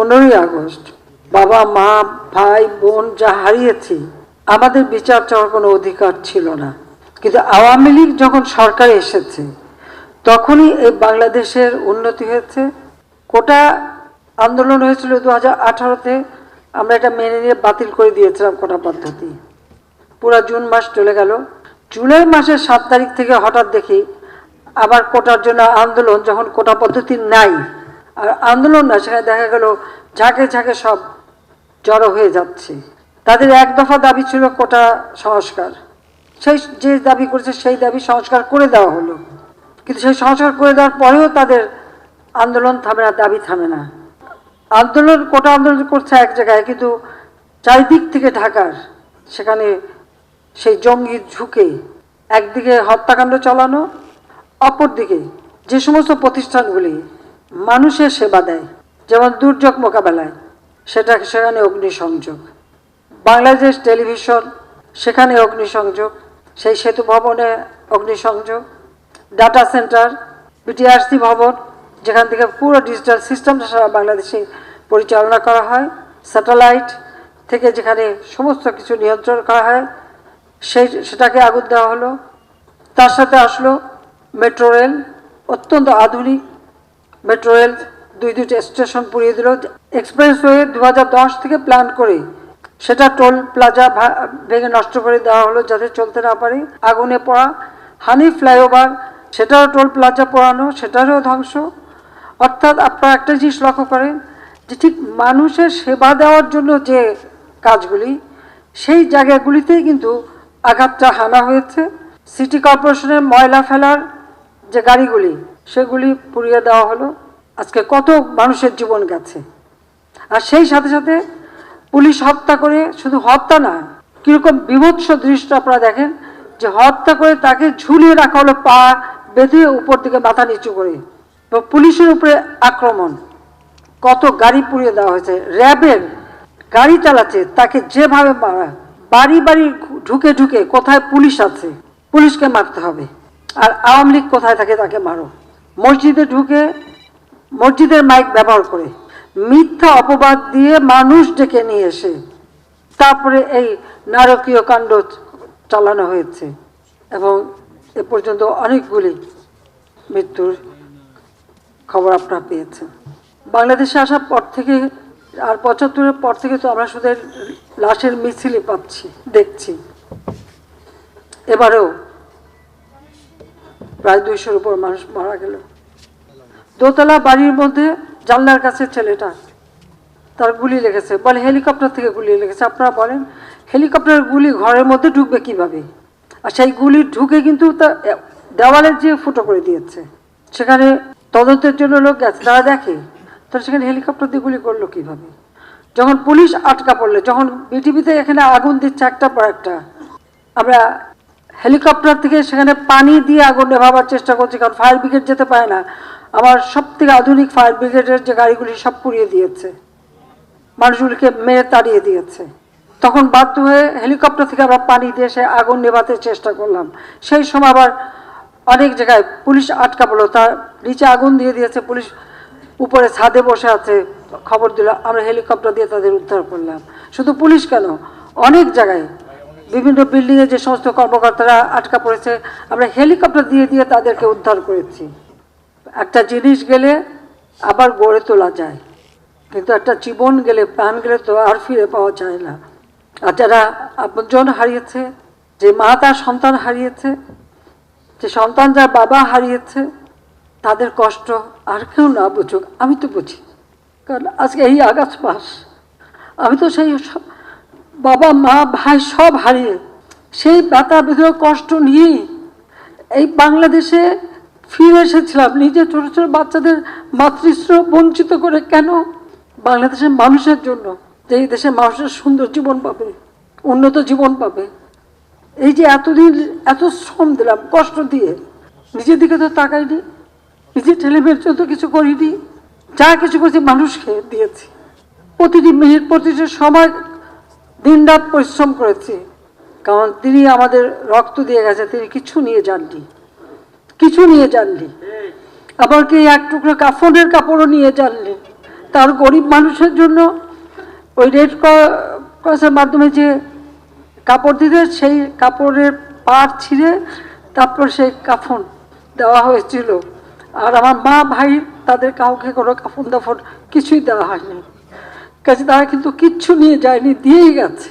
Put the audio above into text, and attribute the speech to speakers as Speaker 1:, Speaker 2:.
Speaker 1: 15ই August বাবা মা ভাই বোন যা হারিয়েছি, আমাদের বিচার চাওয়ার কোনো অধিকার ছিল না। কিন্তু আওয়ামী লীগ যখন সরকারে এসেছে তখনই এই বাংলাদেশের উন্নতি হয়েছে। কোটা আন্দোলন হয়েছিল 2018-তে, আমরা এটা মেনে নিয়ে বাতিল করে দিয়েছিলাম কোটা পদ্ধতি। পুরো জুন মাস চলে গেল। জুলাই মাসের 7 তারিখ থেকে হঠাৎ দেখি আবার কোটার জন্য আন্দোলন, যখন কোটা পদ্ধতি নাই আর আন্দোলন না, সেখানে দেখা গেল ঝাঁকে ঝাঁকে সব জড়ো হয়ে যাচ্ছে। তাদের এক দফা দাবি ছিল কোটা সংস্কার, সেই যে দাবি করেছে সেই দাবি সংস্কার করে দেওয়া হলো, কিন্তু সেই সংস্কার করে দেওয়ার পরেও তাদের আন্দোলন থামে না, দাবি থামে না। আন্দোলন কোটা আন্দোলন করছে এক জায়গায়, কিন্তু চারিদিক থেকে ঢাকার সেখানে সেই জঙ্গি ঝুঁকে একদিকে হত্যাকাণ্ড চালানো, অপরদিকে যে সমস্ত প্রতিষ্ঠানগুলি মানুষের সেবা দেয়, যেমন দুর্যোগ মোকাবেলায়, সেখানে অগ্নিসংযোগ, বাংলাদেশ টেলিভিশন সেখানে অগ্নিসংযোগ, সেই সেতু ভবনে অগ্নিসংযোগ, ডাটা সেন্টার, বিটিআরসি ভবন যেখান থেকে পুরো ডিজিটাল সিস্টেমটা সারা বাংলাদেশে পরিচালনা করা হয়, স্যাটেলাইট থেকে যেখানে সমস্ত কিছু নিয়ন্ত্রণ করা হয়, সেটাকে আগুন দেওয়া হলো। তার সাথে আসলো মেট্রো রেল, অত্যন্ত আধুনিক মেট্রো রেল, দুইটা স্টেশন পুড়িয়ে দিল। এক্সপ্রেসওয়ে 2010 থেকে প্ল্যান করে সেটা টোল প্লাজা ভেঙে নষ্ট করে দেওয়া হলো যাতে চলতে না পারে। আগুনে পড়া হানি ফ্লাইওভার, সেটাও টোল প্লাজা পোড়ানো, সেটারও ধ্বংস। অর্থাৎ আপনারা একটা জিনিস লক্ষ্য করেন যে ঠিক মানুষের সেবা দেওয়ার জন্য যে কাজগুলি, সেই জায়গাগুলিতেই কিন্তু আঘাতটা হানা হয়েছে। সিটি কর্পোরেশনের ময়লা ফেলার যে গাড়িগুলি, সেগুলি পুড়িয়ে দেওয়া হলো। আজকে কত মানুষের জীবন গেছে। আর সেই সাথে সাথে পুলিশ হত্যা করে, শুধু হত্যা না, কীরকম বিভৎস দৃশ্য আপনারা দেখেন যে হত্যা করে তাকে ঝুলিয়ে রাখা হলো, পা বেঁধে উপর দিকে মাথা নিচু করে, পুলিশের উপরে আক্রমণ, কত গাড়ি পুড়িয়ে দেওয়া হয়েছে। র্যাবের গাড়ি চালাচ্ছে তাকে যেভাবে মারা, বাড়ি বাড়ি ঢুকে ঢুকে কোথায় পুলিশ আছে পুলিশকে মারতে হবে, আর আওয়ামী লীগ কোথায় থাকে তাকে মারো। মসজিদে ঢুকে মসজিদের মাইক ব্যবহার করে মিথ্যা অপবাদ দিয়ে মানুষ ডেকে নিয়ে এসে তারপরে এই নারকীয় কাণ্ড চালানো হয়েছে, এবং এ পর্যন্ত অনেকগুলি মৃত্যুর খবর আপনারা পেয়েছেন। বাংলাদেশে আসার পর থেকে আর 75-এর পর থেকে তো আমরা শুধু লাশের মিছিলই পাচ্ছি, দেখছি। এবারেও প্রায় 200-র উপর মানুষ মারা গেল। দোতলা বাড়ির মধ্যে জানলার কাছে ছেলেটা, তার গুলি লেগেছে, বলে হেলিকপ্টার থেকে গুলি লেগেছে। আপনারা বলেন হেলিকপ্টারের গুলি ঘরের মধ্যে ঢুকবে কিভাবে? আর সেই গুলি ঢুকে কিন্তু দেওয়ালের যে ফুটো করে দিয়েছে। সেখানে তদন্তের জন্য লোক গেছে, তারা দেখে তারা সেখানে হেলিকপ্টার দিয়ে গুলি করলো কিভাবে। যখন পুলিশ আটকা পড়লে, যখন বিটিভিতে এখানে আগুন দিচ্ছে একটার পর একটা, আমরা হেলিকপ্টার থেকে সেখানে পানি দিয়ে আগুন নেভাবার চেষ্টা করছি, কারণ ফায়ার ব্রিগেড যেতে পারে না। আমার সব থেকে আধুনিক ফায়ার ব্রিগেডের যে গাড়িগুলি সব পুড়িয়ে দিয়েছে, মানুষগুলিকে মেরে তাড়িয়ে দিয়েছে। তখন বাধ্য হয়ে হেলিকপ্টার থেকে আমরা পানি দিয়ে সে আগুন নেভাতে চেষ্টা করলাম। সেই সময় আবার অনেক জায়গায় পুলিশ আটকা পড়লো, তার নিচে আগুন দিয়ে দিয়েছে, পুলিশ উপরে ছাদে বসে আছে, খবর দিল, আমরা হেলিকপ্টার দিয়ে তাদের উদ্ধার করলাম। শুধু পুলিশ কেন, অনেক জায়গায় বিভিন্ন বিল্ডিংয়ে যে সমস্ত কর্মকর্তারা আটকা পড়েছে, আমরা হেলিকপ্টার দিয়ে দিয়ে তাদেরকে উদ্ধার করেছি। একটা জিনিস গেলে আবার গড়ে তোলা যায়, কিন্তু একটা জীবন গেলে, প্রাণ গেলে তো আর ফিরে পাওয়া যায় না। আর যারা আপনজন হারিয়েছে, যে মা তার সন্তান হারিয়েছে, যে সন্তান যার বাবা হারিয়েছে, তাদের কষ্ট আর কেউ না বুঝুক, আমি তো বুঝি। কারণ আজকে এই আগস্ট মাস, আমি তো সেই বাবা মা ভাই সব হারিয়ে সেই ব্যথা বেদনা কষ্ট নিয়েই এই বাংলাদেশে ফিরে এসেছিলাম। নিজে ছোট ছোট বাচ্চাদের মাতৃস্নেহ বঞ্চিত করে কেন? বাংলাদেশের মানুষের জন্য, যে এই দেশের মানুষের সুন্দর জীবন পাবে, উন্নত জীবন পাবে। এই যে এতদিন এত শ্রম দিলাম, কষ্ট দিয়ে, নিজের দিকে তো তাকাইনি, নিজের ছেলেমেয়ের জন্য কিছু করিনি, যা কিছু করছি মানুষকে দিয়েছি। প্রতিটি মিনিট, প্রতিটি সময় দিন রাত পরিশ্রম করেছি, কারণ তিনি আমাদের রক্ত দিয়ে গেছে, তিনি কিছু নিয়ে যাননি, কিছু নিয়ে যাননি। আবার কি এক টুকরো কাফনের কাপড়ও নিয়ে যাননি, তার গরিব মানুষের জন্য ওই রেড ক্রসের মাধ্যমে যে কাপড় দিতে, সেই কাপড়ের পাড় ছিঁড়ে তারপর সেই কাফন দেওয়া হয়েছিল। আর আমার মা ভাই তাদের কাউকে কোনো কাফন দাফন কিছুই দেওয়া হয়নি। কাজে তারা কিন্তু কিচ্ছু নিয়ে যায়নি, দিয়েই গেছে।